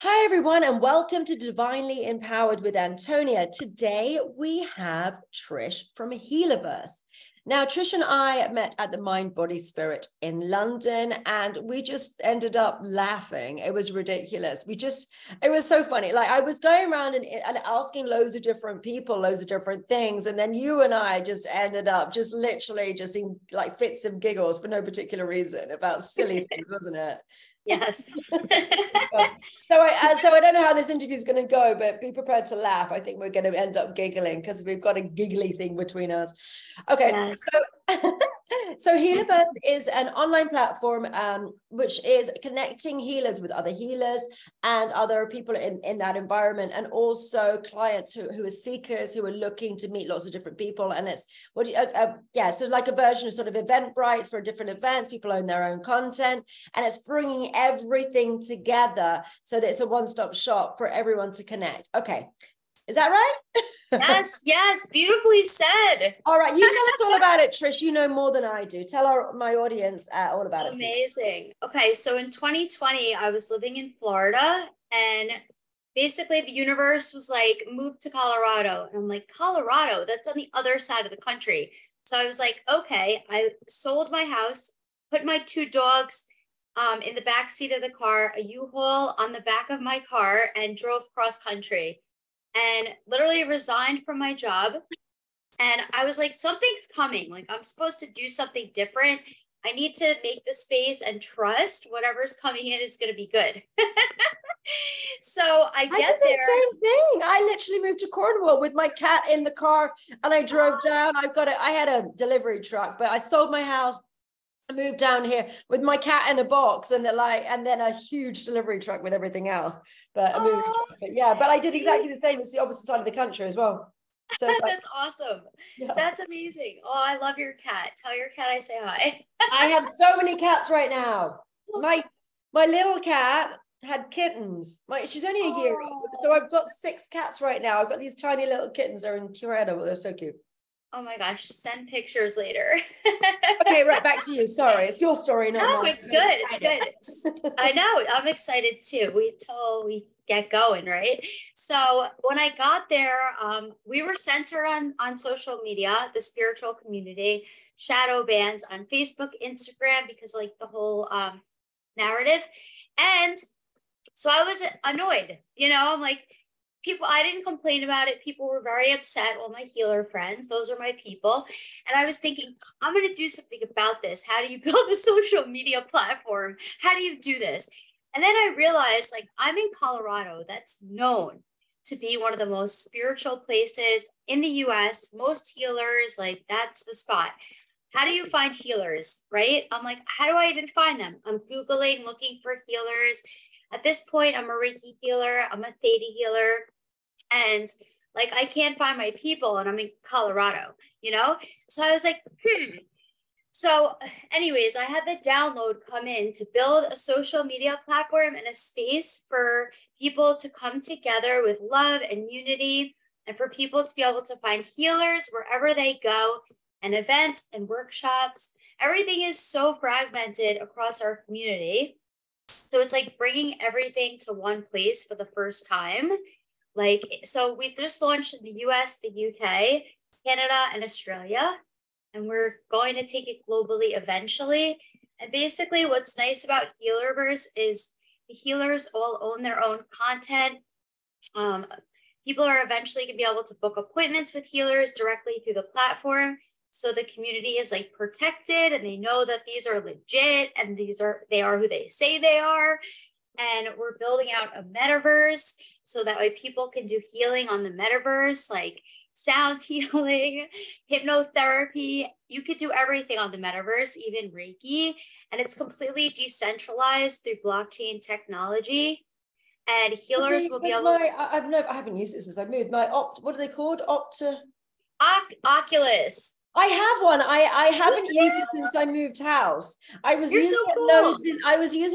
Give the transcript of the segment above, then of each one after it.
Hi, everyone, and welcome to Divinely Empowered with Antonia. Today, we have Trish from Healerverse. Now, Trish and I met at the Mind, Body, Spirit in London, and we just ended up laughing. It was ridiculous. It was so funny. Like, I was going around and asking loads of different people, loads of different things. And then you and I just ended up just literally just in like fits of giggles for no particular reason about silly things, wasn't it? Yes. So I don't know how this interview is going to go, but be prepared to laugh. I think we're going to end up giggling because we've got a giggly thing between us. Okay, Yes. so Healerverse is an online platform which is connecting healers with other healers and other people in that environment, and also clients who are seekers who are looking to meet lots of different people. And it's so like a version of sort of Eventbrite for different events. People own their own content, and it's bringing everything together so that it's a one-stop shop for everyone to connect. Okay, is that right? Yes, beautifully said. All right, you tell us all about it, Trish. You know more than I do. Tell my audience all about it. Amazing. Okay, so in 2020, I was living in Florida, and basically the universe was like, move to Colorado. And I'm like, Colorado? That's on the other side of the country. So I was like, okay, I sold my house, put my two dogs in the back seat of the car, a U-Haul on the back of my car, and drove cross country. And literally resigned from my job. And I was like, something's coming. Like, I'm supposed to do something different. I need to make the space and trust whatever's coming in is going to be good. So I get there. Same thing. I literally moved to Cornwall with my cat in the car, and I drove down. I had a delivery truck, but I sold my house. I moved down here with my cat in a box and then a huge delivery truck with everything else. But I moved, but I did exactly the same. It's the opposite side of the country as well. So that's awesome. Yeah. That's amazing. Oh, I love your cat. Tell your cat I say hi. I have so many cats right now. My little cat had kittens. She's only a year old, so I've got 6 cats right now. I've got these tiny little kittens. They're incredible. They're so cute. Oh my gosh, send pictures later. Okay, right, back to you. Sorry, it's your story, not mine. No, it's good. It's good. I know. I'm excited too. Wait till we get going, right? So when I got there, we were censored on social media, the spiritual community, shadow bans on Facebook, Instagram, because like the whole narrative. And so I was annoyed, I'm like, I didn't complain about it. People were very upset. All my healer friends, those are my people. And I was thinking, I'm going to do something about this. How do you build a social media platform? How do you do this? And then I realized, like, I'm in Colorado. That's known to be one of the most spiritual places in the US. Most healers, like, that's the spot. How do you find healers, right? I'm like, how do I even find them? I'm Googling, looking for healers. At this point, I'm a Reiki healer. I'm a Theta healer. And like, I can't find my people, and I'm in Colorado, So I was like, So anyways, I had the download come in to build a social media platform and a space for people to come together with love and unity, and for people to be able to find healers wherever they go, and events and workshops. Everything is so fragmented across our community. So it's like bringing everything to one place for the first time. So we've just launched in the US, the UK, Canada, and Australia, and we're going to take it globally eventually. And basically what's nice about Healerverse is the healers all own their own content. People are eventually going to be able to book appointments with healers directly through the platform. So the community is like protected, and they know that these are legit, and they are who they say they are. And we're building out a metaverse so that way people can do healing on the metaverse, like sound healing, hypnotherapy. You could do everything on the metaverse, even Reiki. And it's completely decentralized through blockchain technology. And healers will be able I haven't used it since I moved. What are they called? Oculus. I have one. I haven't used it since I moved house. I was using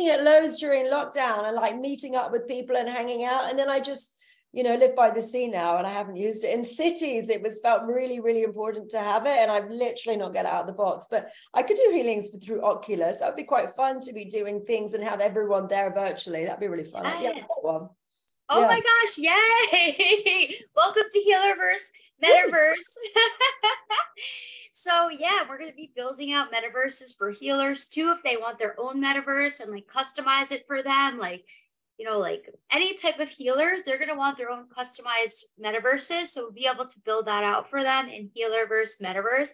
it loads during lockdown, and like meeting up with people and hanging out. And then I just, live by the sea now, and I haven't used it. In cities, felt really, really important to have it, and I've literally not get out of the box. But I could do healings through Oculus. That would be quite fun to be doing things and have everyone there virtually. That'd be really fun. Yes. Yeah, one. Oh my gosh, yay! Welcome to Healerverse, Metaverse. So yeah, we're going to be building out metaverses for healers too, if they want their own metaverse and like customize it for them. Like, you know, like any type of healers, they're going to want their own customized metaverses. So we'll be able to build that out for them in Healerverse Metaverse.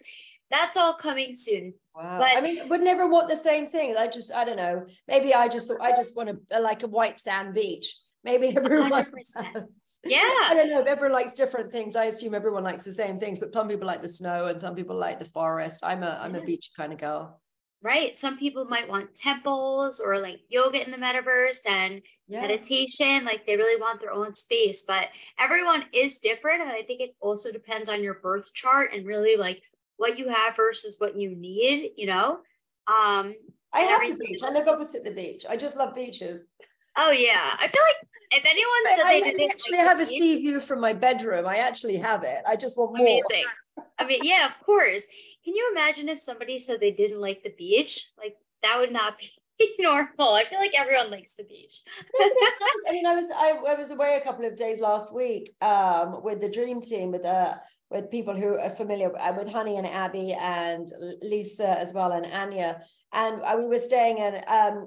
That's all coming soon. Wow. But I mean, would never want the same thing. I don't know. Maybe I just want like a white sand beach. Maybe everyone 100%. Yeah. I don't know. Everyone likes different things. I assume everyone likes the same things, but some people like the snow and some people like the forest. I'm a beach kind of girl. Right. Some people might want temples or like yoga in the metaverse and meditation. Like they really want their own space, but everyone is different. And I think it also depends on your birth chart and really like what you have versus what you need, you know? I have the beach. I live opposite the beach. I just love beaches. Oh yeah. I feel like if anyone said they didn't actually have a sea view from my bedroom, I actually have it. I just want more. Amazing. I mean, yeah, of course. Can you imagine if somebody said they didn't like the beach? Like that would not be normal. I feel like everyone likes the beach. I mean, I was away a couple of days last week with the dream team with people who are familiar with Honey and Abby and Lisa as well and Anya. And we were staying in,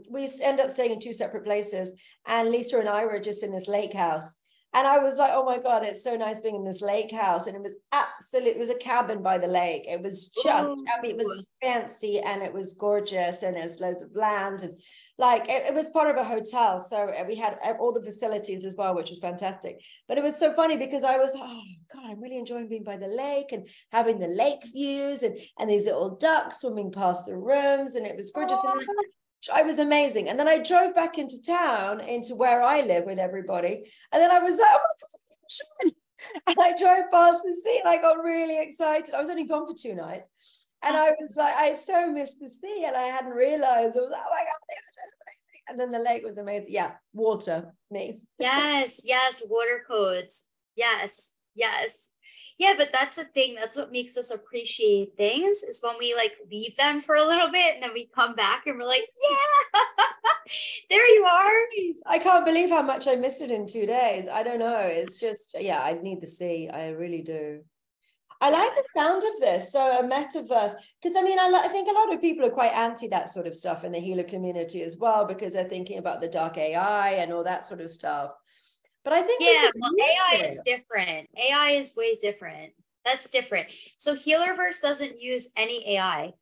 we ended up staying in two separate places. And Lisa and I were just in this lake house. And I was like, oh my God, it's so nice being in this lake house. And it was a cabin by the lake. It was just, I mean, it was fancy and it was gorgeous and there's loads of land and like, it was part of a hotel. So we had all the facilities as well, which was fantastic. But it was so funny because I was, oh God, I'm really enjoying being by the lake and having the lake views and these little ducks swimming past the rooms. And it was gorgeous. And I was amazing. And then I drove back into town, into where I live with everybody. And then I was like, oh my God. And I drove past the sea and I got really excited. I was only gone for 2 nights. And I was like, I so missed the sea and I hadn't realized. I was like, oh my God. And then the lake was amazing. Yeah, water, me. Yes, water codes. Yes. Yeah, but that's the thing. That's what makes us appreciate things is when we like leave them for a little bit and then we come back and we're like, yeah, there you are. I can't believe how much I missed it in 2 days. I don't know. It's just, yeah, I need the sea. I really do. I like the sound of this. So a metaverse, because I mean, I think a lot of people are quite anti that sort of stuff in the healer community as well, because they're thinking about the dark AI and all that sort of stuff. But I think well, AI is different. AI is way different. That's different. So Healerverse doesn't use any AI.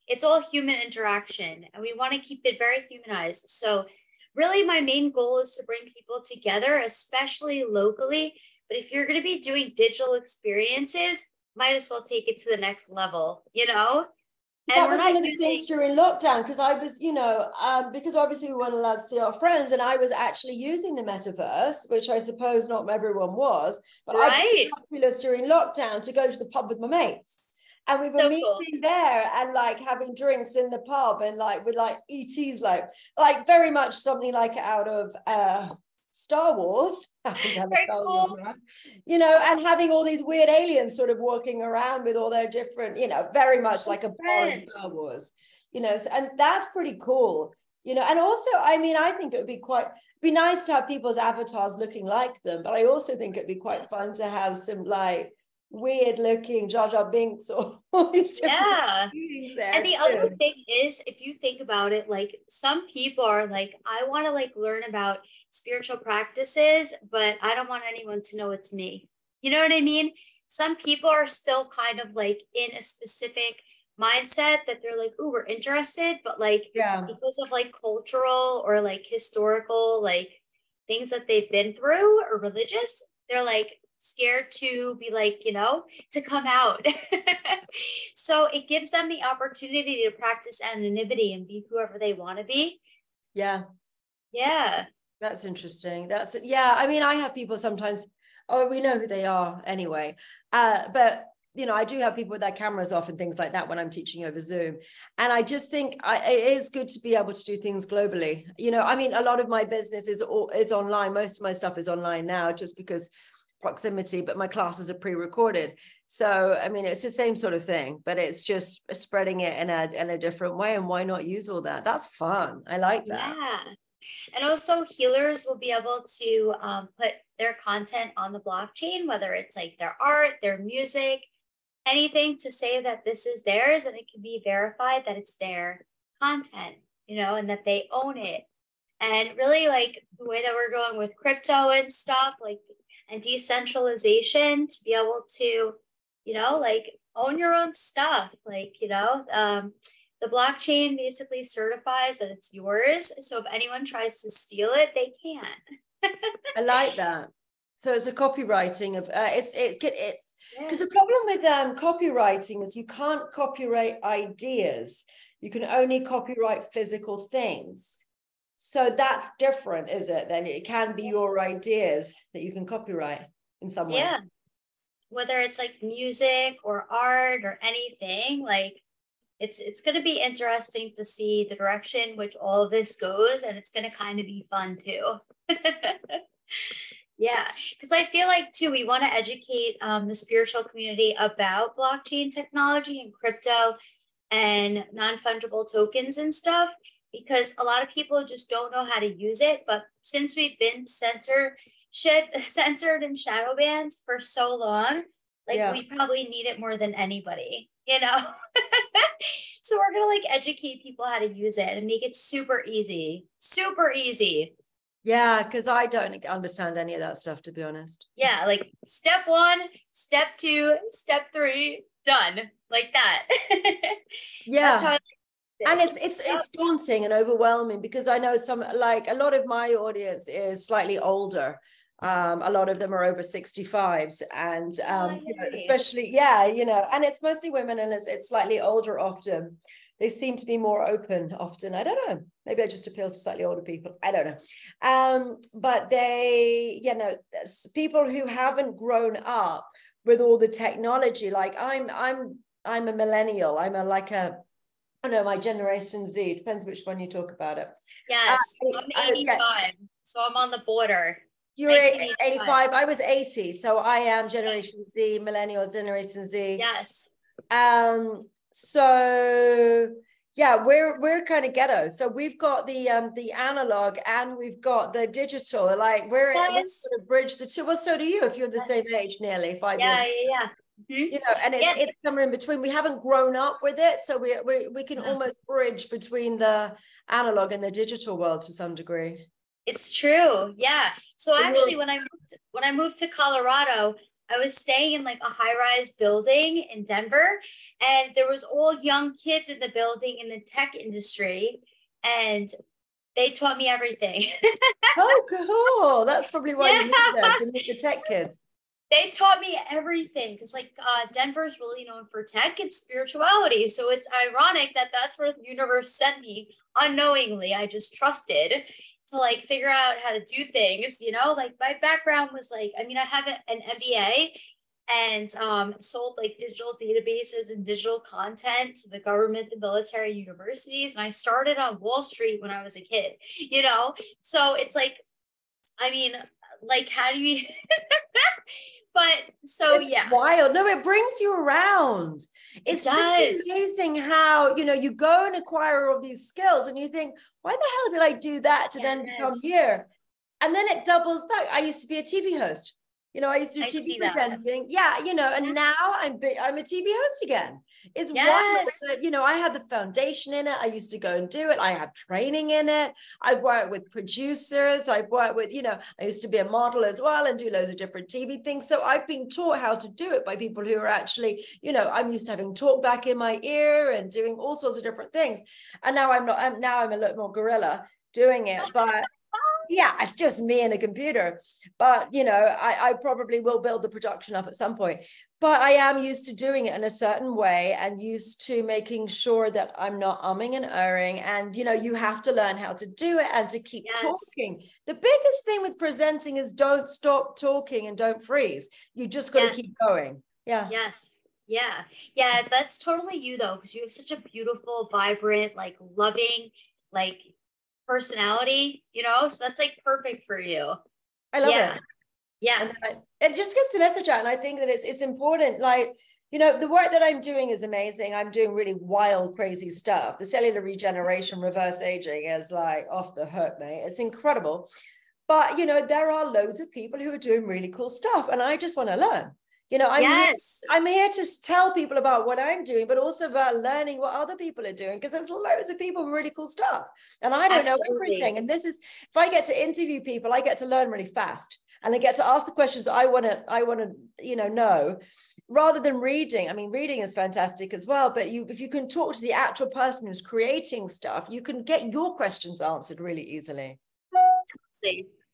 It's all human interaction, and we want to keep it very humanized. So really my main goal is to bring people together, especially locally. But if you're going to be doing digital experiences, might as well take it to the next level, you know? And that was one of the things during lockdown, because I was, you know, because obviously we weren't allowed to see our friends, and I was actually using the metaverse, which I suppose not everyone was, but I was fabulous during lockdown to go to the pub with my mates. And we were meeting there and like having drinks in the pub and like with like ETs, like very much something like out of Star Wars, you know, and having all these weird aliens sort of walking around with all their different, you know, very much like a bar in Star Wars, you know, and that's pretty cool, you know. And also, I mean, I think it would be nice to have people's avatars looking like them, but I also think it'd be quite fun to have some like weird looking Jar Jar Binks or all these different things there. And the other thing is, if you think about it, like some people are like, I want to like learn about spiritual practices, but I don't want anyone to know it's me. You know what I mean? Some people are still kind of like in a specific mindset that they're like, oh, we're interested, but like because of like cultural or like historical like things that they've been through or religious, they're like scared to be like, you know, to come out. So it gives them the opportunity to practice anonymity and be whoever they want to be. Yeah. That's interesting. I mean, I have people sometimes, we know who they are anyway. But you know, I do have people with their cameras off and things like that when I'm teaching over Zoom. And I just think it is good to be able to do things globally. You know, I mean, a lot of my business is online. Most of my stuff is online now just because proximity, but my classes are pre-recorded. So, I mean, it's the same sort of thing, but it's just spreading it in a different way. And why not use all that? That's fun. I like that. And also healers will be able to put their content on the blockchain, whether it's like their art, their music, anything to say that this is theirs, and it can be verified that it's their content, you know, and that they own it. And really, like the way that we're going with crypto and stuff, like, and decentralization, to be able to, you know, like own your own stuff, like, you know, the blockchain basically certifies that it's yours. So if anyone tries to steal it, they can. I like that. So it's a copywriting of it's because Yeah. the problem with copywriting is you can't copyright ideas. You can only copyright physical things. So that's different, is it? Then it can be your ideas that you can copyright in some way. Yeah. Whether it's like music or art or anything, like it's going to be interesting to see the direction which all of this goes, and it's going to kind of be fun too. Yeah, because I feel like too, we want to educate the spiritual community about blockchain technology and crypto and non-fungible tokens and stuff, because a lot of people just don't know how to use it. But since we've been censored and shadow banned for so long, like we probably need it more than anybody, you know? So we're gonna like educate people how to use it and make it super easy. Yeah, because I don't understand any of that stuff, to be honest. Yeah, like step 1, step 2, step 3, done, like that. Yeah. That's how and it's daunting and overwhelming, because I know some, like a lot of my audience is slightly older. A lot of them are over 65s, and you know, especially, you know, and it's mostly women, and it's slightly older often. They seem to be more open often. I don't know. Maybe I just appeal to slightly older people. I don't know. But they, you know, people who haven't grown up with all the technology. Like I'm a millennial. I'm I don't know, my Generation Z. Depends which one you talk about it. Yes, I'm 85, so I'm on the border. You're 85. I was 80, so I am Generation Z, millennial, Generation Z. Yes. So yeah, we're kind of ghetto. So we've got the analog and we've got the digital. Like we're going to bridge the two. Well, so do you, if you're the same age, nearly 5 years. Yeah. You know, and it's somewhere in between. We haven't grown up with it, so we can almost bridge between the analog and the digital world to some degree. It's true. Yeah. So actually, when I moved to Colorado, I was staying in like a high-rise building in Denver, and there was all young kids in the building in the tech industry, and they taught me everything. Oh, cool. That's probably why you moved there, to meet the tech kids. They taught me everything, because like Denver's really known for tech and spirituality. So it's ironic that that's where the universe sent me unknowingly. I just trusted to like figure out how to do things, you know, like my background was like, I mean, I have an MBA and sold like digital databases and digital content to the government, the military, universities. And I started on Wall Street when I was a kid, you know? So it's like, I mean, like, how do you, but so it's wild. No, it brings you around. It's just amazing how, you know, you go and acquire all these skills and you think, why the hell did I do that to then become here? And then it doubles back. I used to be a TV host. You know, I used to do TV presenting. Yeah, you know, and now I'm a TV host again. It's wild that, you know, I had the foundation in it. I used to go and do it. I have training in it. I've worked with producers. I've worked with, you know, I used to be a model as well and do loads of different TV things. So I've been taught how to do it by people who are actually, you know, I'm used to having talk back in my ear and doing all sorts of different things. And now I'm a little more guerrilla doing it, but yeah, it's just me and a computer. But, you know, I probably will build the production up at some point. But I am used to doing it in a certain way and used to making sure that I'm not umming and erring. And, you know, you have to learn how to do it and to keep talking. The biggest thing with presenting is don't stop talking and don't freeze. You just got to keep going. Yeah. Yeah, that's totally you, though, because you have such a beautiful, vibrant, like loving, like personality, you know, so that's like perfect for you. I love it. Yeah, and it just gets the message out, and I think that it's important. Like, you know, the work that I'm doing is amazing. I'm doing really wild, crazy stuff. The cellular regeneration, reverse aging is like off the hook, mate. It's incredible. But, you know, there are loads of people who are doing really cool stuff. And I just want to learn. You know, I'm here to tell people about what I'm doing, but also about learning what other people are doing, because there's loads of people with really cool stuff. And I don't know everything. And this is, if I get to interview people, I get to learn really fast. And I get to ask the questions I want to, you know, rather than reading. I mean, reading is fantastic as well, but if you can talk to the actual person who's creating stuff, you can get your questions answered really easily.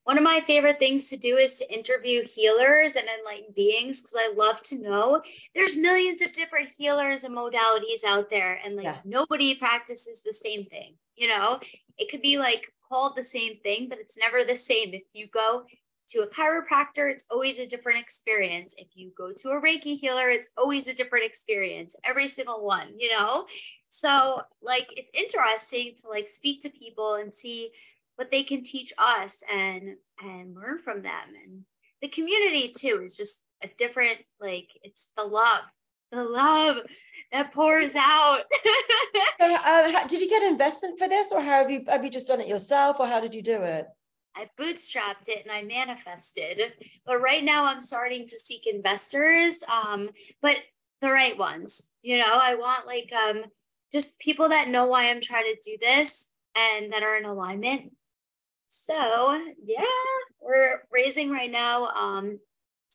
One of my favorite things to do is to interview healers and enlightened beings, because I love to know there's millions of different healers and modalities out there, and like nobody practices the same thing. You know, it could be like called the same thing, but it's never the same. If you go to a chiropractor, it's always a different experience. If you go to a Reiki healer, it's always a different experience, every single one, you know? So like, it's interesting to like speak to people and see what they can teach us and learn from them. And the community too is just a different, like, it's the love that pours out. So, did you get investment for this, or have you just done it yourself, or how did you do it? I bootstrapped it and I manifested, but right now I'm starting to seek investors, but the right ones. You know, I want like just people that know why I'm trying to do this and that are in alignment. So yeah, we're raising right now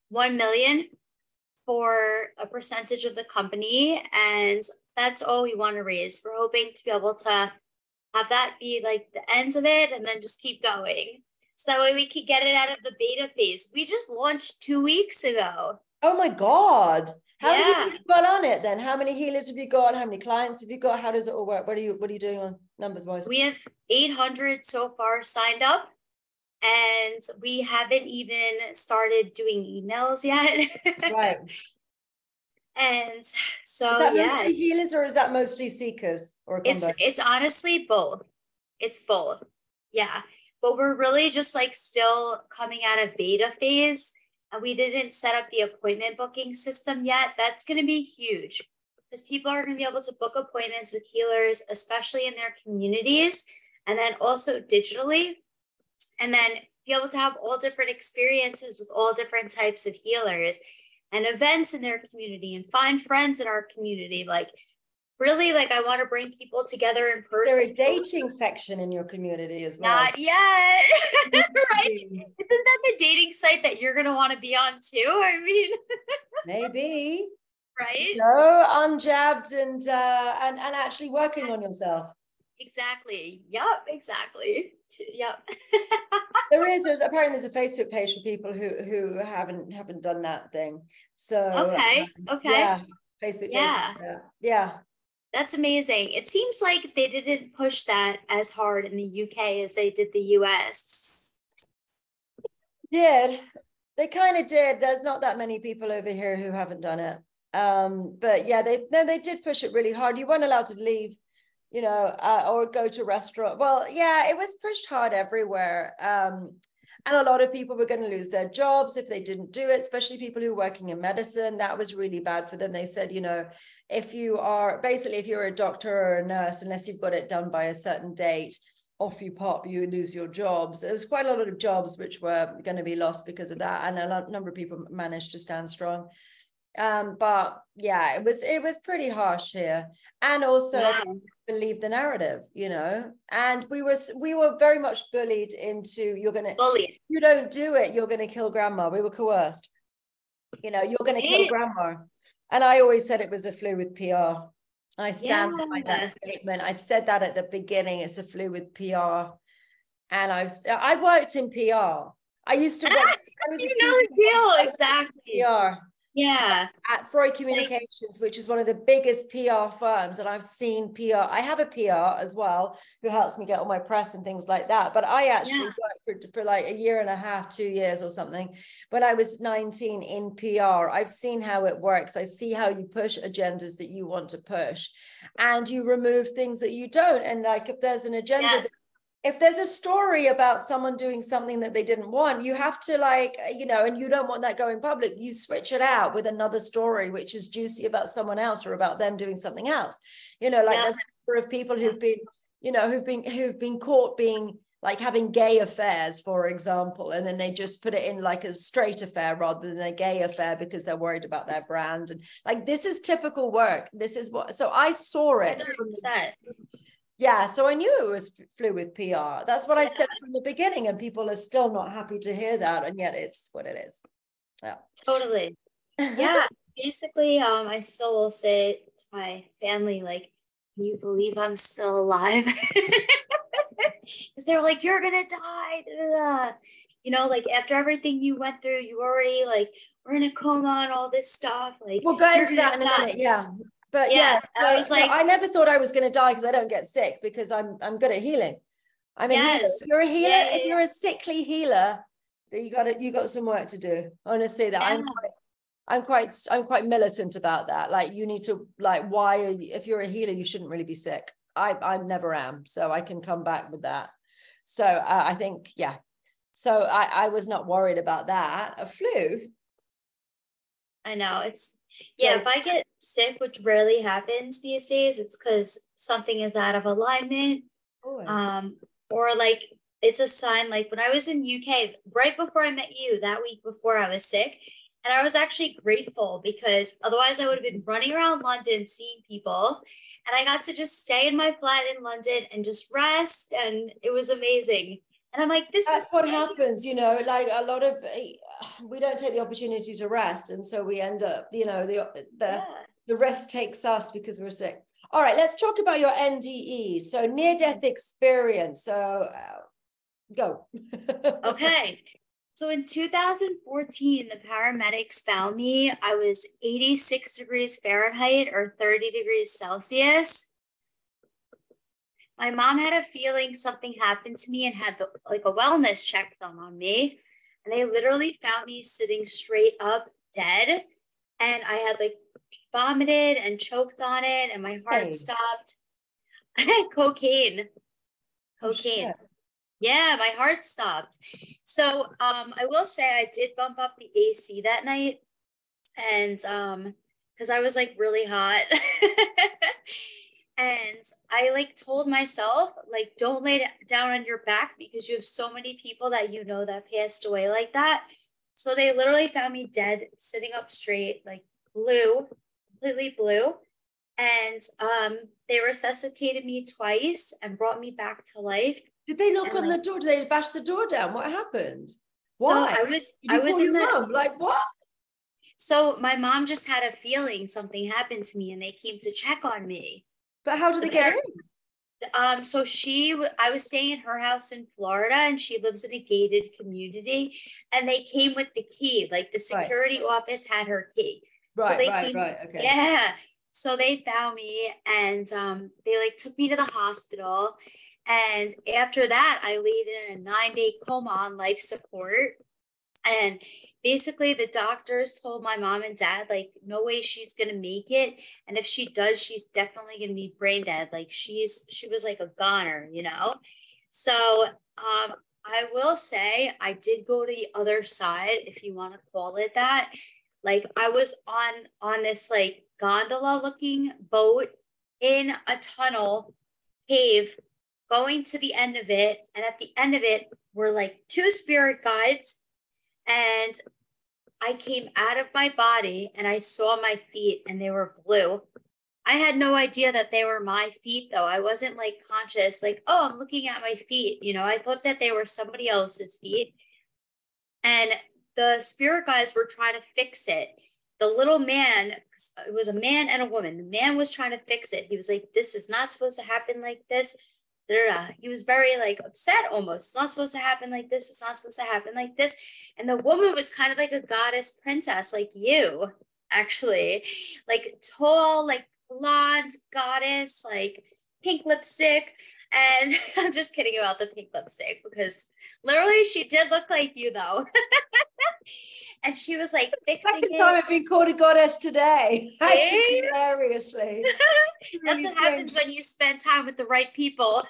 1 million for a percentage of the company, and that's all we want to raise. We're hoping to be able to have that be like the ends of it, and then just keep going. So that way we could get it out of the beta phase. We just launched 2 weeks ago. Oh my God. How many people have you got on it then? How many healers have you got? How many clients have you got? How does it all work? What are you doing on numbers wise? We have 800 so far signed up, and we haven't even started doing emails yet. Right. And so is that mostly healers, or is that mostly seekers, or a combo? It's honestly both. It's both. Yeah. But we're really just like still coming out of beta phase, and we didn't set up the appointment booking system yet. That's going to be huge, because people are going to be able to book appointments with healers, especially in their communities, and then also digitally, and then be able to have all different experiences with all different types of healers and events in their community, and find friends in our community. Like, really, like, I want to bring people together in person. Is there a dating section in your community as well? Not yet. Right? Isn't that the dating site that you're going to want to be on too? I mean, maybe. Right? No, unjabbed and actually working on yourself. Exactly. Yep. Exactly. Yep. There's apparently a Facebook page for people who haven't done that thing. So okay. Yeah, Facebook. Yeah. That's amazing. It seems like they didn't push that as hard in the UK as they did the US. They kind of did. There's not that many people over here who haven't done it. But yeah, they did push it really hard. You weren't allowed to leave, you know, or go to a restaurant. Well, yeah, it was pushed hard everywhere. And a lot of people were going to lose their jobs if they didn't do it, especially people who are working in medicine. That was really bad for them. They said, you know, if you're a doctor or a nurse, unless you've got it done by a certain date, off you pop, you lose your jobs. There was quite a lot of jobs which were going to be lost because of that. And a number of people managed to stand strong. But yeah, it was pretty harsh here. And also believe the narrative, you know, and we were very much bullied into, if you don't do it, you're going to kill grandma. We were coerced, you know, you're going to kill grandma. And I always said it was a flu with PR. I stand by that statement. I said that at the beginning. It's a flu with PR. And I worked in PR. I used to work. I was exactly. PR. Yeah. At Freud Communications, which is one of the biggest PR firms. And I've seen PR. I have a PR as well, who helps me get all my press and things like that. But I actually worked for like 1.5 years, 2 years or something. When I was 19 in PR, I've seen how it works. I see how you push agendas that you want to push, and you remove things that you don't. And like, if there's an agenda if there's a story about someone doing something that they didn't want, you have to like, you know, and you don't want that going public, you switch it out with another story, which is juicy about someone else or about them doing something else. You know, like there's a number of people who've been, you know, who've been caught being like having gay affairs, for example, and then they just put it in like a straight affair rather than a gay affair because they're worried about their brand. And like, this is typical work. This is what, so I saw it. Yeah, so I knew it was flew with PR. That's what I said from the beginning, and people are still not happy to hear that, and yet it's what it is. Yeah, totally. Yeah, basically, I still will say to my family, like, can you believe I'm still alive? Because they're like, you're gonna die. Da, da, da. You know, like after everything you went through, you already like we're in a coma and all this stuff. Like, we'll go into that in a minute. Yeah. But yeah, so, I was like, I never thought I was going to die because I don't get sick because I'm good at healing. I'm a healer. If you're a healer, if you're a sickly healer, then you got some work to do. Honestly, that I'm quite militant about that. Like, you need to, like, why are you, if you're a healer, you shouldn't really be sick. I never am, so I can come back with that. So I think, yeah. So I was not worried about that. A flu. I know it's, yeah, if I get sick, which rarely happens these days, it's because something is out of alignment. Or like it's a sign. Like when I was in UK, right before I met you, that week before I was sick, and I was actually grateful because otherwise I would have been running around London seeing people, and I got to just stay in my flat in London and just rest, and it was amazing. And I'm like, that's what happens, you know, like a lot of, we don't take the opportunity to rest. And so we end up, you know, the rest takes us because we're sick. All right, let's talk about your NDE. So near-death experience. So go. Okay. So in 2014, the paramedics found me. I was 86 degrees Fahrenheit or 30 degrees Celsius. My mom had a feeling something happened to me and had like a wellness check done on me. And they literally found me sitting straight up dead. And I had like vomited and choked on it and my heart stopped. I had cocaine. Yeah, my heart stopped. So I will say I did bump up the AC that night. And because I was like really hot. And I like told myself, like, don't lay down on your back because you have so many people that you know that passed away like that. So they literally found me dead, sitting up straight, like blue, completely blue. And they resuscitated me twice and brought me back to life. Did they knock on the door? Did they bash the door down? What happened? Why? So I was in the mom? Like, what? So my mom just had a feeling something happened to me and they came to check on me. But how did they get in? So I was staying in her house in Florida and she lives in a gated community and they came with the key, like the security office had her key. Okay. Yeah. So they found me and they like took me to the hospital. And after that, I laid in a 9-day coma on life support. And basically the doctors told my mom and dad, like, no way she's going to make it. And if she does, she's definitely going to be brain dead. Like she was like a goner, you know? So I will say I did go to the other side, if you want to call it that. Like I was on this like gondola looking boat in a tunnel cave going to the end of it. And at the end of it were like 2 spirit guides. And I came out of my body and I saw my feet and they were blue. I had no idea that they were my feet though. I wasn't like conscious, like, oh, I'm looking at my feet. You know, I thought that they were somebody else's feet. And the spirit guides were trying to fix it. The little man, it was a man and a woman. The man was trying to fix it. He was like, this is not supposed to happen like this. He was very like upset almost. It's not supposed to happen like this. It's not supposed to happen like this. And the woman was kind of like a goddess princess, like you, actually, like tall, like blonde goddess, like pink lipstick. And I'm just kidding about the pink lipstick because literally she did look like you though. And she was like fixing Second it. time I've been called a goddess today. Actually, Yeah. hilariously. It's really That's what happens when you spend time with the right people.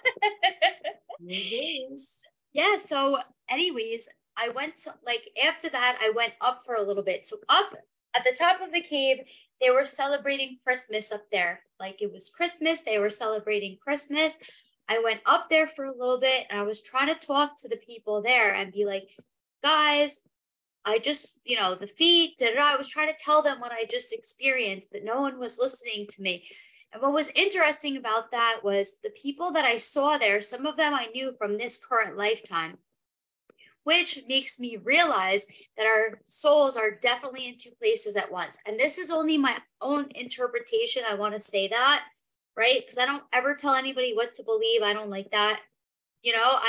Yeah. So anyways, I went to, like, after that, I went up for a little bit. So up at the top of the cave, they were celebrating Christmas up there. Like it was Christmas. They were celebrating Christmas. I went up there for a little bit and I was trying to talk to the people there and be like, guys, I just, the feet, I was trying to tell them what I just experienced, but no one was listening to me. And what was interesting about that was the people that I saw there, some of them I knew from this current lifetime, which makes me realize that our souls are definitely in two places at once. And this is only my own interpretation. I want to say that, right? Because I don't ever tell anybody what to believe. I don't like that.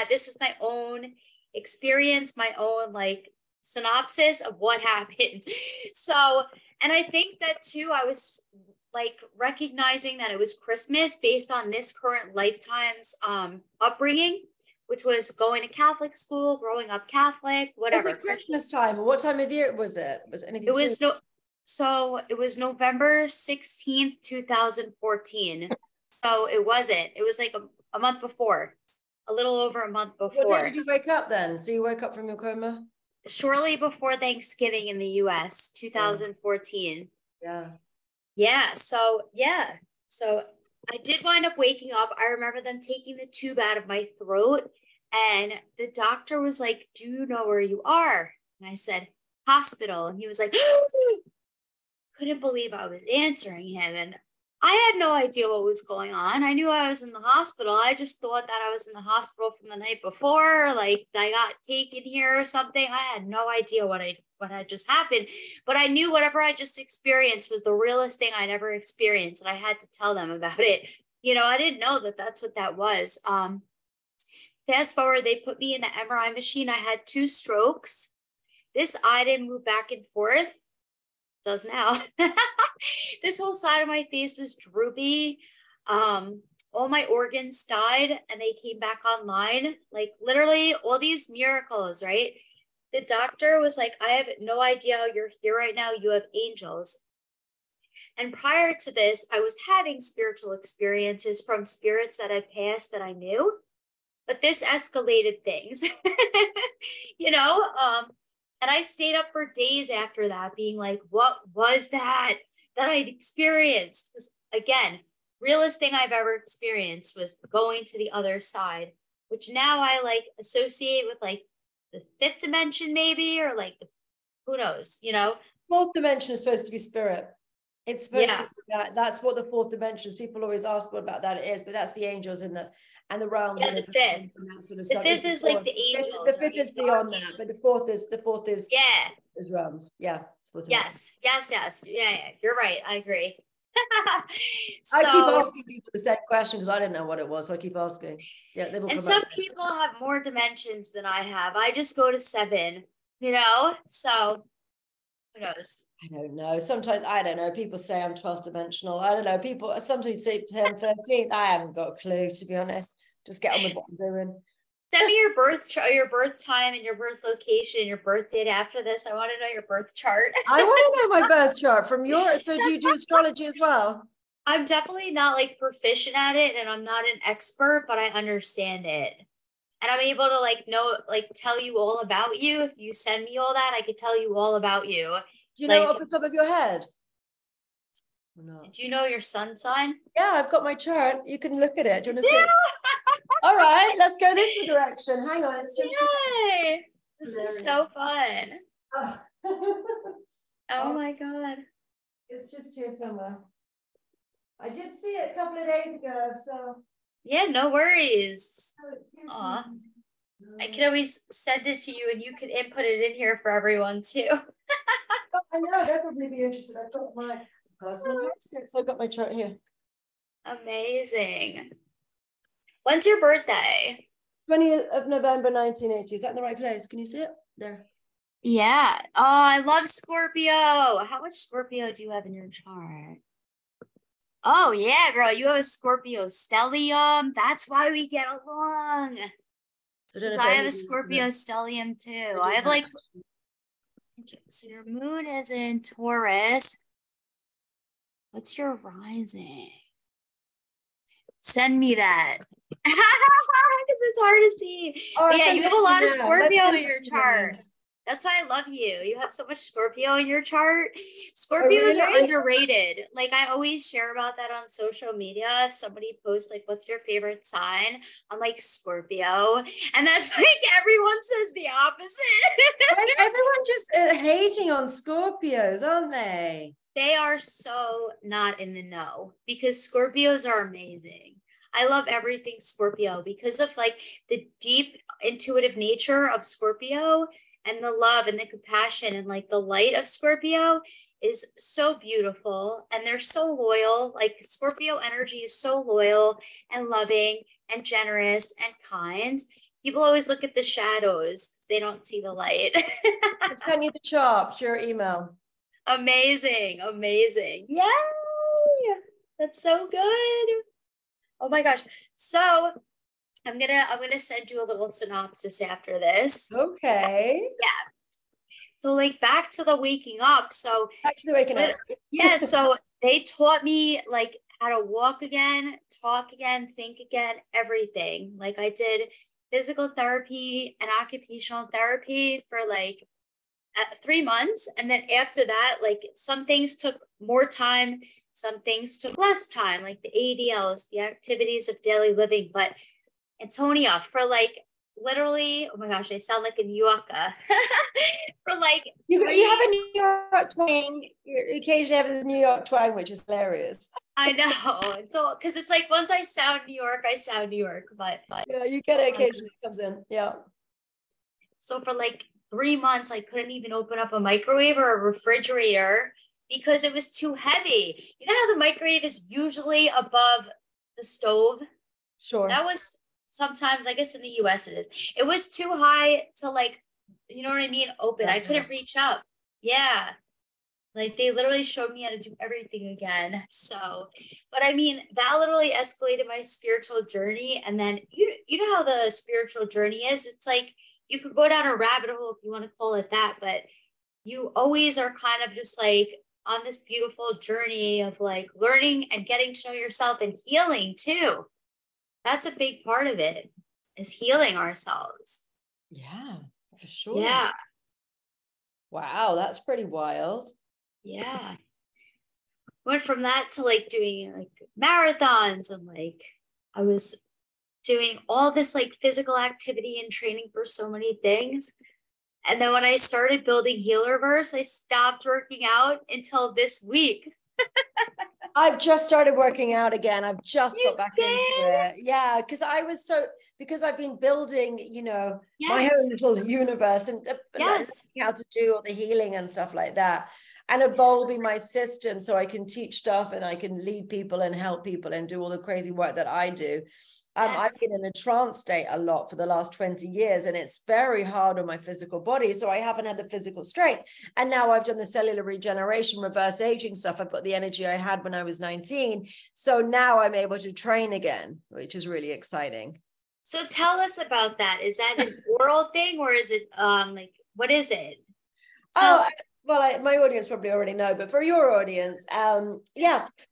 This is my own experience, my own synopsis of what happened. So, and I think that too, I was recognizing that it was Christmas based on this current lifetime's upbringing, which was going to Catholic school, growing up Catholic, whatever. Was it Christmas time? What time of year was it? Was it anything? It was November 16th, 2014. So it wasn't. It was like a month before, a little over a month before. What time did you wake up then? So you woke up from your coma? Shortly before Thanksgiving in the US, 2014. Yeah. Yeah. So I did wind up waking up. I remember them taking the tube out of my throat and the doctor was like, do you know where you are? And I said, hospital. And he was like, couldn't believe I was answering him. And I had no idea what was going on. I knew I was in the hospital. I just thought that I was in the hospital from the night before, like I got taken here or something. I had no idea what had just happened, but I knew whatever I just experienced was the realest thing I'd ever experienced, and I had to tell them about it. I didn't know that that's what that was. Fast forward, they put me in the MRI machine. I had 2 strokes. This eye didn't move back and forth. Does now. This whole side of my face was droopy. All my organs died and they came back online. Like literally all these miracles, right? The doctor was like, I have no idea how you're here right now. You have angels. And prior to this, I was having spiritual experiences from spirits that had passed that I knew, but this escalated things, and I stayed up for days after that being like, what was that I experienced? Because again, realest thing I've ever experienced was going to the other side, which now I associate with the 5th dimension maybe, or who knows, 4th dimension is supposed to be spirit. It's supposed to be that. That's what the 4th dimension is. People always ask what about that it is, but that's the angels and the realms. Yeah, and the 5th. Sort of the 5th is the angels. The 5th is beyond that, but the fourth is is realms. Yeah. Yes. Yeah. You're right. I agree. I keep asking people the same question because I didn't know what it was, so I keep asking. Yeah, they will and come some back. people have more dimensions than I have. I just go to 7, so who knows? I don't know. Sometimes, I don't know. People say I'm 12th dimensional. I don't know. People sometimes say I'm 13th. I haven't got a clue, to be honest. Just get on with what I'm doing. Send me your birth time and your birth location and your birth date after this. I want to know your birth chart. I want to know my birth chart from yours. So do you do astrology as well? I'm definitely not proficient at it and I'm not an expert, but I understand it. And I'm able to tell you all about you. If you send me all that, I could tell you all about you. Do you know off the top of your head? No. Do you know your sun sign? Yeah, I've got my chart. You can look at it. Do you want to see? All right, let's go this direction. Hang on, it's just. Yay! This is so fun. Oh my God. It's just here somewhere. I did see it a couple of days ago, so. Yeah, no worries. Aw. I can always send it to you and you can input it in here for everyone too. I know, they'll probably be interested. I've got my personal horoscope, so I've got my chart here. Amazing. When's your birthday? 20th of November, 1980. Is that in the right place? Can you see it? There. Yeah. Oh, I love Scorpio. How much Scorpio do you have in your chart? Oh, yeah, girl. You have a Scorpio stellium. That's why we get along. Because I have a Scorpio stellium too. I have So your moon is in Taurus. What's your rising? Send me that. Because it's hard to see. Oh, But yeah, you have a lot of Scorpio in your chart. Now. That's why I love you. You have so much Scorpio in your chart. Oh, Scorpios are really? underrated. Like I always share about that on social media. If somebody posts like, what's your favorite sign? I'm like Scorpio. And that's like, everyone says the opposite. Everyone just hating on Scorpios, aren't they? They are so not in the know because Scorpios are amazing. I love everything Scorpio because of like the deep intuitive nature of Scorpio and the love and the compassion and like the light of Scorpio is so beautiful. And they're so loyal. Like Scorpio energy is so loyal and loving and generous and kind. People always look at the shadows. They don't see the light. I'll send you the chart, your email. Amazing. Amazing. Yay. That's so good. Oh my gosh. So I'm gonna send you a little synopsis after this. Okay. Yeah. So like back to the waking up. So back to the waking up. Yeah. So they taught me like how to walk again, talk again, think again, everything. Like I did physical therapy and occupational therapy for like 3 months. And then after that, like some things took more time, some things took less time, like the ADLs, the activities of daily living. But Antonia, for like literally, oh my gosh, I sound like a New Yorker. For like you have a New York twang. You occasionally have this New York twang, which is hilarious. I know. So because it's like once I sound New York, I sound New York. But yeah, you get it occasionally comes in. Yeah. So for like 3 months, I couldn't even open up a microwave or a refrigerator because it was too heavy. You know how the microwave is usually above the stove? Sure. That was sometimes, I guess in the US it is. It was too high to like, you know what I mean? Open. I couldn't reach up. Yeah. Like they literally showed me how to do everything again. So, but I mean, that literally escalated my spiritual journey. And then you know how the spiritual journey is? It's like, you could go down a rabbit hole if you want to call it that, but you always are kind of just like on this beautiful journey of like learning and getting to know yourself and healing too. That's a big part of it, is healing ourselves. Yeah, for sure. Yeah. Wow, that's pretty wild. Yeah. Went from that to like doing like marathons and like I was doing all this like physical activity and training for so many things. And then when I started building Healerverse, I stopped working out until this week. I've just started working out again. I've just got back into it. Yeah, because I've been building, my own little universe and learning how to do all the healing and stuff like that, and evolving my system so I can teach stuff and I can lead people and help people and do all the crazy work that I do. I've been in a trance state a lot for the last 20 years, and it's very hard on my physical body. So I haven't had the physical strength. And now I've done the cellular regeneration, reverse aging stuff. I've got the energy I had when I was 19. So now I'm able to train again, which is really exciting. So tell us about that. Is that an oral thing or is it like, what is it? Well, my audience probably already know, but for your audience,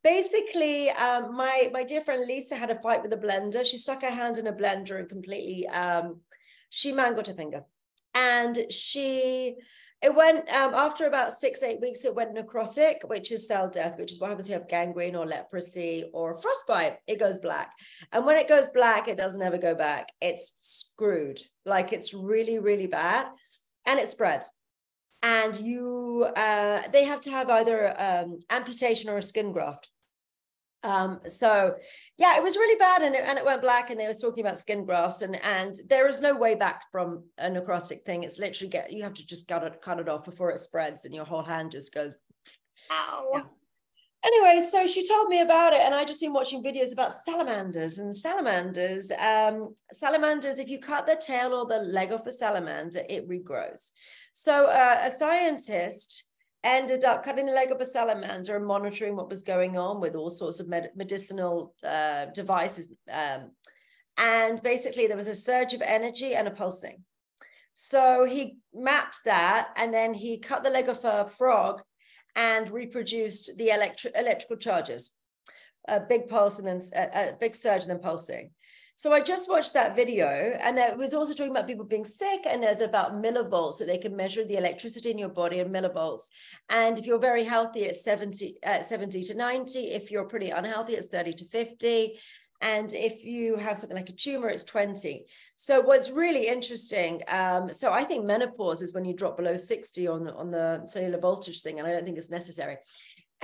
basically, my dear friend Lisa had a fight with a blender. She stuck her hand in a blender and completely, she mangled her finger. And it went, after about 6-8 weeks, it went necrotic, which is cell death, which is what happens when you have gangrene or leprosy or frostbite. It goes black. And when it goes black, it doesn't ever go back. It's screwed. Like it's really, really bad. And it spreads. And they have to have either amputation or a skin graft. So yeah, it was really bad, and it went black, and they were talking about skin grafts, and there is no way back from a necrotic thing. It's literally you have to just cut it off before it spreads, and your whole hand just goes. Ow. Yeah. Anyway, so she told me about it, and I just been watching videos about salamanders. Salamanders, if you cut the tail or the leg off a salamander, it regrows. So a scientist ended up cutting the leg of a salamander and monitoring what was going on with all sorts of medicinal devices. And basically there was a surge of energy and a pulsing. So he mapped that, and then he cut the leg of a frog and reproduced the electrical charges, a big pulse and then a big surge and then pulsing. So I just watched that video, and it was also talking about people being sick, and there's about millivolts, so they can measure the electricity in your body in millivolts. And if you're very healthy, it's 70 to 90. If you're pretty unhealthy, it's 30 to 50. And if you have something like a tumor, it's 20. So what's really interesting, so I think menopause is when you drop below 60 on the cellular voltage thing, and I don't think it's necessary.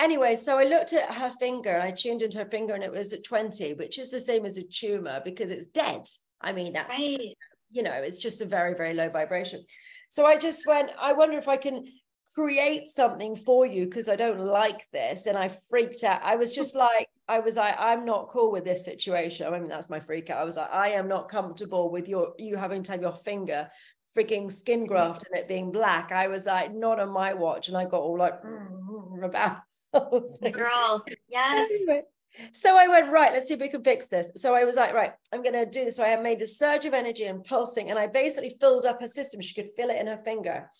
Anyway, so I looked at her finger, and I tuned into her finger, and it was at 20, which is the same as a tumor because it's dead. I mean, that's, Right. you know, it's just a very, very low vibration. So I just went, I wonder if I can create something for you, because I don't like this. And I freaked out. I was like, I'm not cool with this situation. I mean, that's my freak out. I was like, I am not comfortable with you having to have your finger freaking skin graft and it being black. I was like, not on my watch. And I got all like about Girl, yes. Anyway, so I went, right, let's see if we can fix this. So I was like, right, I'm going to do this. So I made this surge of energy and pulsing, and I basically filled up her system. She could feel it in her finger.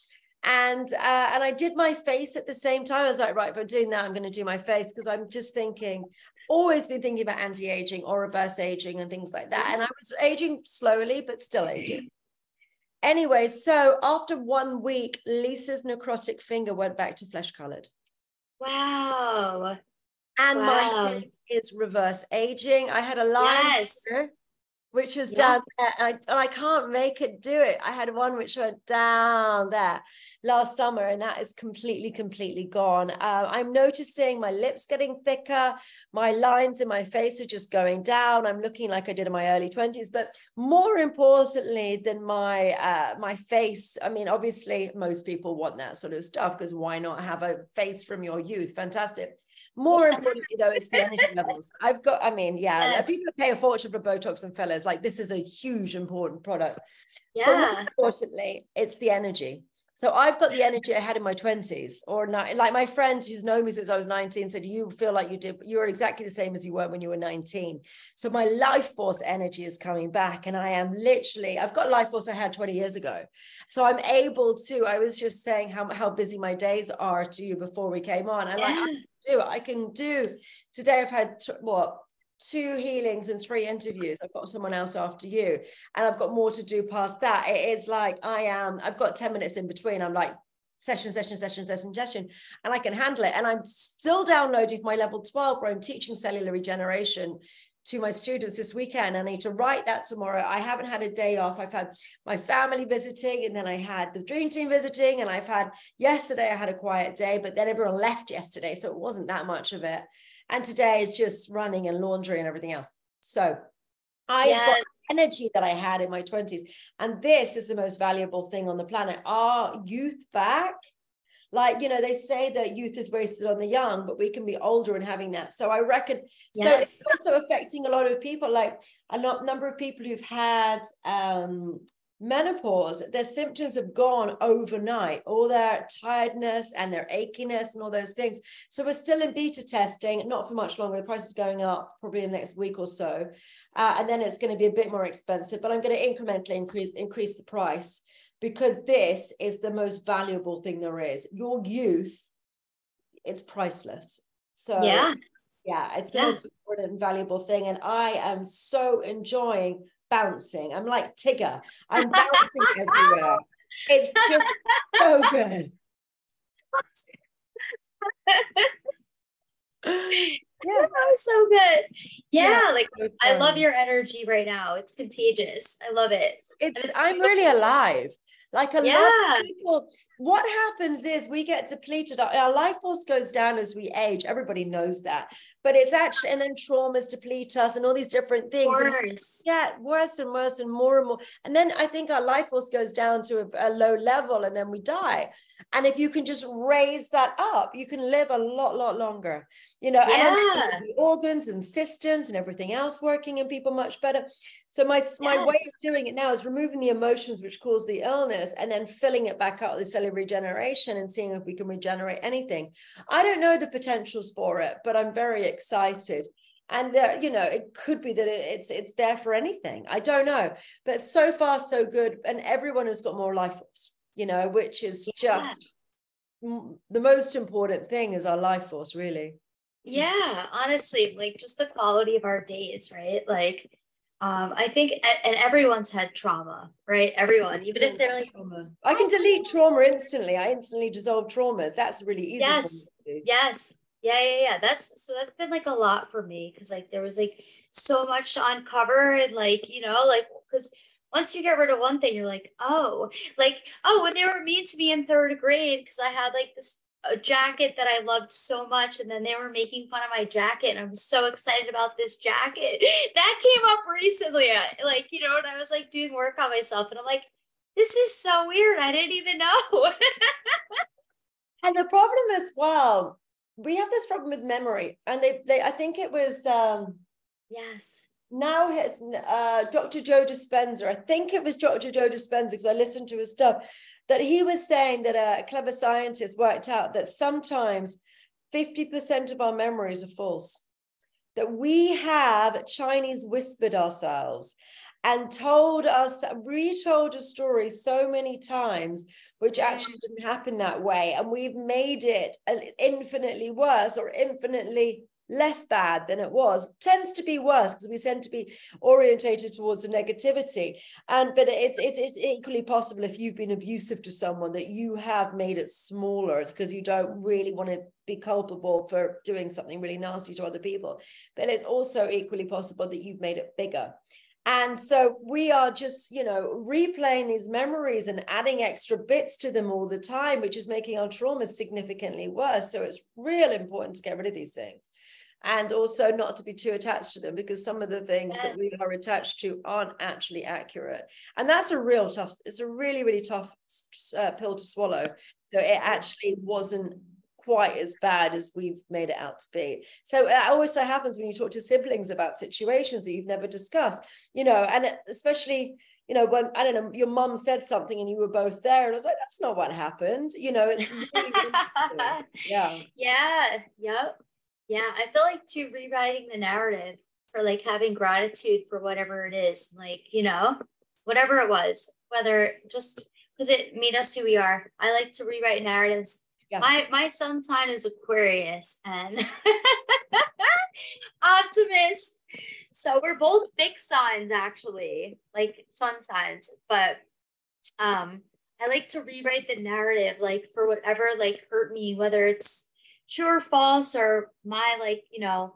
And I did my face at the same time. I was like, right, if I'm doing that, I'm going to do my face, because I'm just thinking, always been thinking about anti-aging or reverse aging and things like that. And I was aging slowly, but still aging. Anyway, so after 1 week, Lisa's necrotic finger went back to flesh colored. Wow. And wow. my face is reverse aging. I had a line here, which was down there, and I can't make it do it. I had one which went down there last summer, and that is completely gone. I'm noticing my lips getting thicker. My lines in my face are just going down. I'm looking like I did in my early 20s, but more importantly than my face, I mean, obviously most people want that sort of stuff, because why not have a face from your youth? Fantastic. More importantly though, it's the energy levels. People pay a fortune for Botox and fillers. Like, this is a huge important product. But more importantly, it's the energy. So I've got the energy I had in my 20s, or not. Like my friend who's known me since I was 19 said, you feel like you're exactly the same as you were when you were 19. So my life force energy is coming back, and I am literally, I've got life force I had 20 years ago. So I'm able to, I was just saying how busy my days are to you before we came on. And I can do today. I've had 2 healings and 3 interviews. I've got someone else after you, and I've got more to do past that. It is like I've got 10 minutes in between. I'm like session, and I can handle it. And I'm still downloading my level 12, where I'm teaching cellular regeneration to my students this weekend. I need to write that tomorrow. I haven't had a day off. I've had my family visiting, and then I had the dream team visiting, and yesterday I had a quiet day, but then everyone left yesterday, so it wasn't that much of it. And today it's just running and laundry and everything else. So I've got energy that I had in my 20s. And this is the most valuable thing on the planet. Our youth back. Like, you know, they say that youth is wasted on the young, but we can be older and having that. So I reckon, so it's also affecting a lot of people, like a number of people who've had menopause. Their symptoms have gone overnight, all their tiredness and their achiness and all those things. So we're still in beta testing, not for much longer. The price is going up probably in the next week or so, and then it's going to be a bit more expensive, but I'm going to incrementally increase the price, because this is the most valuable thing there is. Your youth, it's priceless. So it's the most important and valuable thing, and I am so enjoying bouncing. I'm like Tigger. I'm bouncing everywhere. It's just so good. That was so good. Like so I love your energy right now. It's contagious. I love it. I'm really alive. Like a lot of people, what happens is we get depleted. Our life force goes down as we age. Everybody knows that. But it's actually, and then traumas deplete us and all these different things. Worse and worse and more. And then I think our life force goes down to a low level, and then we die. And if you can just raise that up, you can live a lot longer, you know, and the organs and systems and everything else working in people much better. So my way of doing it now is removing the emotions which cause the illness, and then filling it back out with cellular regeneration and seeing if we can regenerate anything. I don't know the potentials for it, but I'm very excited. And there, you know, it could be that it's there for anything. I don't know, but so far so good. And everyone has got more life force, you know, which is just the most important thing is our life force, really. Yeah, honestly, like just the quality of our days, right? Like, I think, and everyone's had trauma, right? Everyone, even if they're like, trauma. I can delete trauma instantly. I instantly dissolve traumas. That's really easy. yes, yes. Yeah. That's been like a lot for me because like there was like so much to uncover and like, you know, like because once you get rid of one thing, you're like, oh, when they were mean to me in third grade because I had like this a jacket that I loved so much, and then they were making fun of my jacket, and I was so excited about this jacket that came up recently. Like, you know, and I was like doing work on myself, and I'm like, this is so weird. I didn't even know. And the problem as well, we have this problem with memory, and they I think it was yes. Now it's Dr. Joe Dispenza. I think it was Dr. Joe Dispenza because I listened to his stuff, that he was saying that a clever scientist worked out that sometimes 50% of our memories are false, that we have Chinese whispered ourselves and retold a story so many times, which actually didn't happen that way. And we've made it infinitely worse or infinitely less bad than it was. It tends to be worse because we tend to be orientated towards the negativity. But it's equally possible if you've been abusive to someone that you have made it smaller because you don't really want to be culpable for doing something really nasty to other people. But it's also equally possible that you've made it bigger. And so we are just, you know, replaying these memories and adding extra bits to them all the time, which is making our traumas significantly worse. So it's real important to get rid of these things. And also not to be too attached to them, because some of the things that we are attached to aren't actually accurate. And that's it's a really, really tough pill to swallow. So it actually wasn't quite as bad as we've made it out to be. So it also happens when you talk to siblings about situations that you've never discussed, you know, and especially, you know, when, I don't know, your mum said something and you were both there and I was like, that's not what happened. You know, it's really interesting. Yeah. Yep. Yeah, I feel like too rewriting the narrative for like having gratitude for whatever it is, like, you know, whatever it was, whether just because it made us who we are. I like to rewrite narratives. Yeah. My sun sign is Aquarius and optimist. So we're both fixed signs actually, like sun signs, but I like to rewrite the narrative like for whatever like hurt me, whether it's true or false or my like, you know,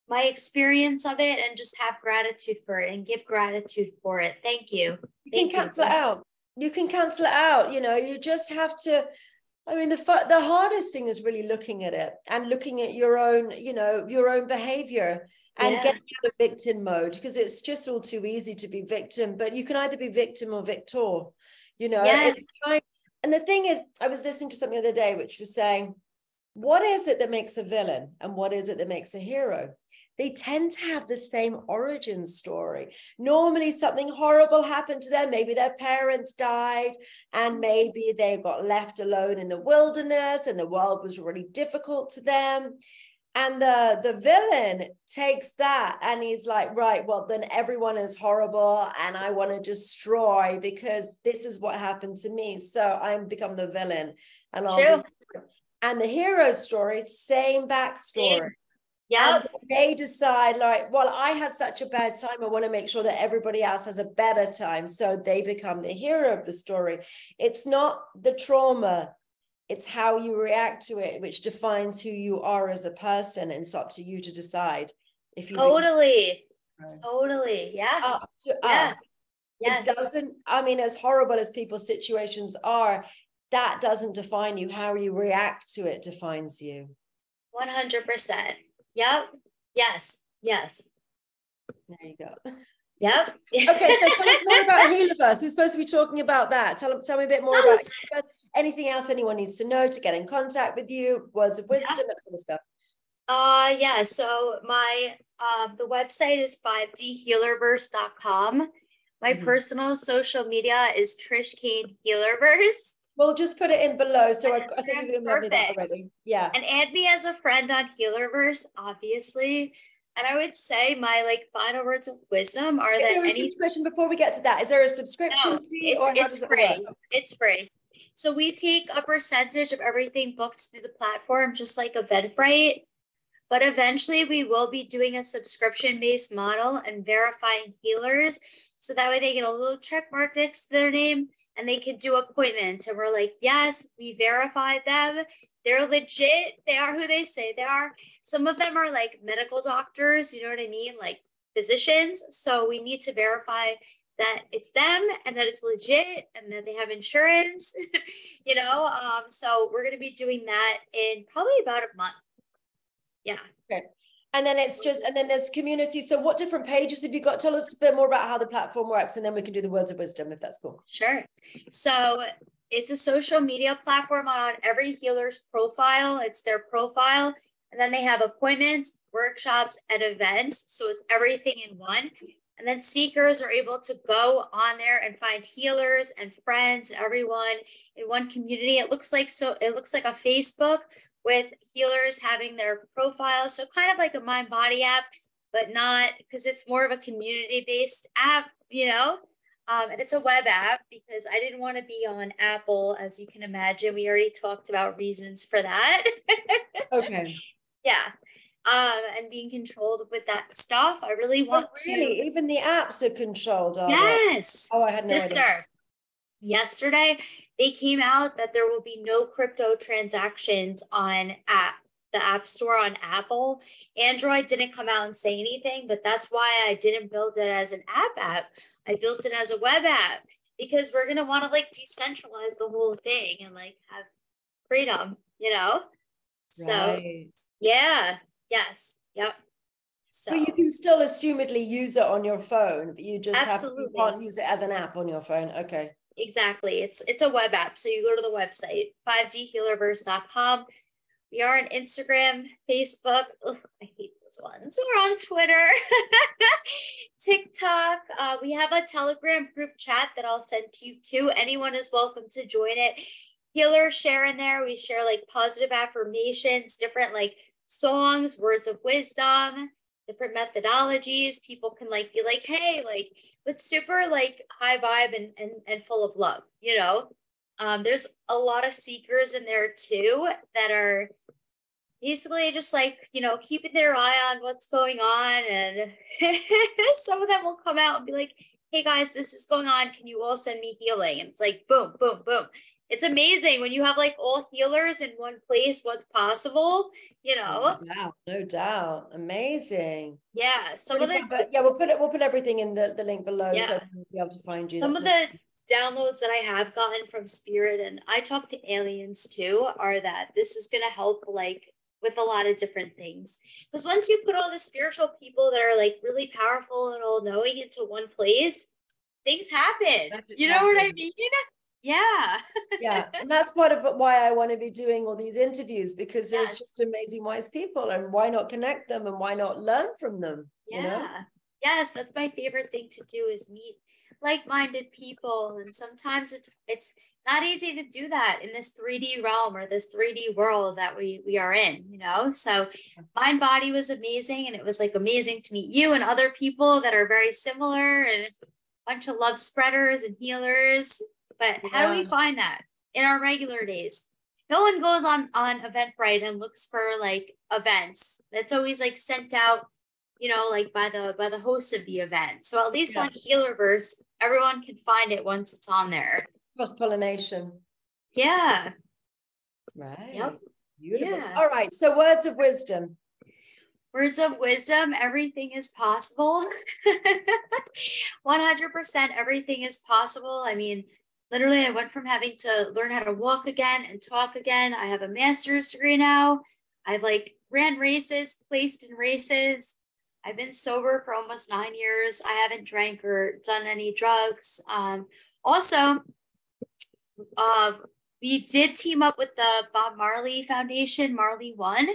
my experience of it, and just have gratitude for it and give gratitude for it. Thank you. You can cancel it out. You can cancel it out. You know, you just have to, I mean, the hardest thing is really looking at it and looking at your own, you know, your own behavior and getting out of victim mode, because it's just all too easy to be victim, but you can either be victim or victor, you know. It's time. And the thing is, I was listening to something the other day, which was saying, what is it that makes a villain and what is it that makes a hero? They tend to have the same origin story. Normally something horrible happened to them. Maybe their parents died and maybe they got left alone in the wilderness and the world was really difficult to them. And the villain takes that and he's like, right, well, then everyone is horrible and I want to destroy because this is what happened to me. So I'm become the villain and I'll destroy. And the hero story, same backstory. Yeah, they decide like, well, I had such a bad time. I want to make sure that everybody else has a better time. So they become the hero of the story. It's not the trauma. It's how you react to it, which defines who you are as a person. And it's up to you to decide if you totally. Yeah. Up to us. Yes. It doesn't, I mean, as horrible as people's situations are, that doesn't define you. How you react to it defines you. 100%. Yep. Yes. There you go. Yep. Okay, so tell us more about Healerverse. We're supposed to be talking about that. Tell me a bit more about Healerverse. Anything else anyone needs to know to get in contact with you? Words of wisdom, that sort of stuff. Yeah. So my the website is 5dhealerverse.com. My personal social media is Trish Kane Healerverse. We'll just put it in below. So I think you've emailed me that already. Yeah. And add me as a friend on Healerverse, obviously. And I would say my like final words of wisdom are Is that there a subscription before we get to that? Is there a subscription fee or how does it work? It's free. So we take a percentage of everything booked through the platform, just like Eventbrite. But eventually we will be doing a subscription-based model and verifying healers. So that way they get a little check mark next to their name and they can do appointments. And we're like, yes, we verified them. They're legit. They are who they say they are. Some of them are like medical doctors, you know what I mean? Like physicians. So we need to verify that it's them and that it's legit and that they have insurance, so we're going to be doing that in probably about a month. Yeah. Okay. And then and then there's community. So what different pages have you got? Tell us a bit more about how the platform works, and then we can do the words of wisdom, if that's cool. Sure. So it's a social media platform on every healer's profile. It's their profile. And then they have appointments, workshops, and events. So it's everything in one. And then seekers are able to go on there and find healers and friends, everyone in one community. It looks like a Facebook with healers having their profiles. So kind of like a mind body app, but not, because it's more of a community-based app, and it's a web app because I didn't want to be on Apple, as you can imagine. We already talked about reasons for that. Okay. Yeah. And being controlled with that stuff. I really want really? to. Even the apps are controlled, are yes. they? Oh, I had no idea. Yesterday, they came out that there will be no crypto transactions on the App Store on Apple. Android didn't come out and say anything, but that's why I didn't build it as an app. I built it as a web app because we're going to want to like decentralize the whole thing and like have freedom, So, right. yeah. Yes. Yep. So but you can still assumedly use it on your phone, but you just absolutely. you can't use it as an app on your phone. Okay. Exactly. It's a web app. So you go to the website, 5dhealerverse.com. We are on Instagram, Facebook. Ugh, I hate those ones. We're on Twitter, TikTok. We have a Telegram group chat that I'll send to you too. Anyone is welcome to join it. Healers share in there. We share like positive affirmations, different like songs, words of wisdom, different methodologies. People can like be like, hey, like, but super like high vibe and full of love, there's a lot of seekers in there too that are basically just like, keeping their eye on what's going on. And some of them will come out and be like, hey guys, this is going on. Can you all send me healing? And it's like, boom, boom, boom. It's amazing when you have like all healers in one place, what's possible, No doubt. Amazing. Yeah. We'll put everything in the link below, yeah. so we'll be able to find you. Some of the downloads that I have gotten from spirit, and I talk to aliens too, are that this is going to help like with a lot of different things. Because once you put all the spiritual people that are like really powerful and all knowing into one place, things happen. You know what I mean? Yeah. Yeah. And that's part of why I want to be doing all these interviews, because there's just amazing, wise people, and why not connect them and why not learn from them? Yeah. Yes. That's my favorite thing to do, is meet like-minded people. And sometimes it's not easy to do that in this 3D realm or this 3D world that we are in, So Mind Body was amazing. And it was like amazing to meet you and other people that are very similar, and a bunch of love spreaders and healers. But how do we find that in our regular days? No one goes on Eventbrite and looks for like events. That's always like sent out, like by the host of the event. So at least on Healerverse, everyone can find it once it's on there. Cross-pollination. Yeah. Right. Yep. Beautiful. Yeah. All right. So words of wisdom. Words of wisdom. Everything is possible. 100% everything is possible. I mean, literally, I went from having to learn how to walk again and talk again. I have a master's degree now. I've like ran races, placed in races. I've been sober for almost 9 years. I haven't drank or done any drugs. Also, we did team up with the Bob Marley Foundation, Marley One.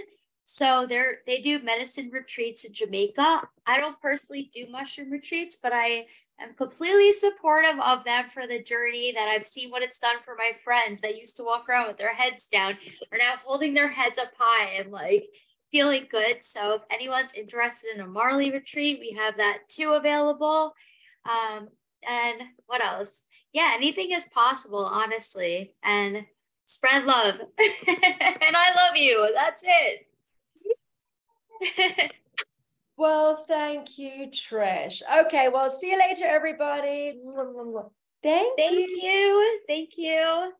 So they do medicine retreats in Jamaica. I don't personally do mushroom retreats, but I am completely supportive of them for the journey, that I've seen what it's done for my friends that used to walk around with their heads down, are now holding their heads up high and like feeling good. So if anyone's interested in a Marley retreat, we have that too available. And what else? Yeah, anything is possible, honestly. And spread love. And I love you. That's it. Well, thank you, Trish. Okay, well, see you later, everybody. Thank Thank you. you. Thank you.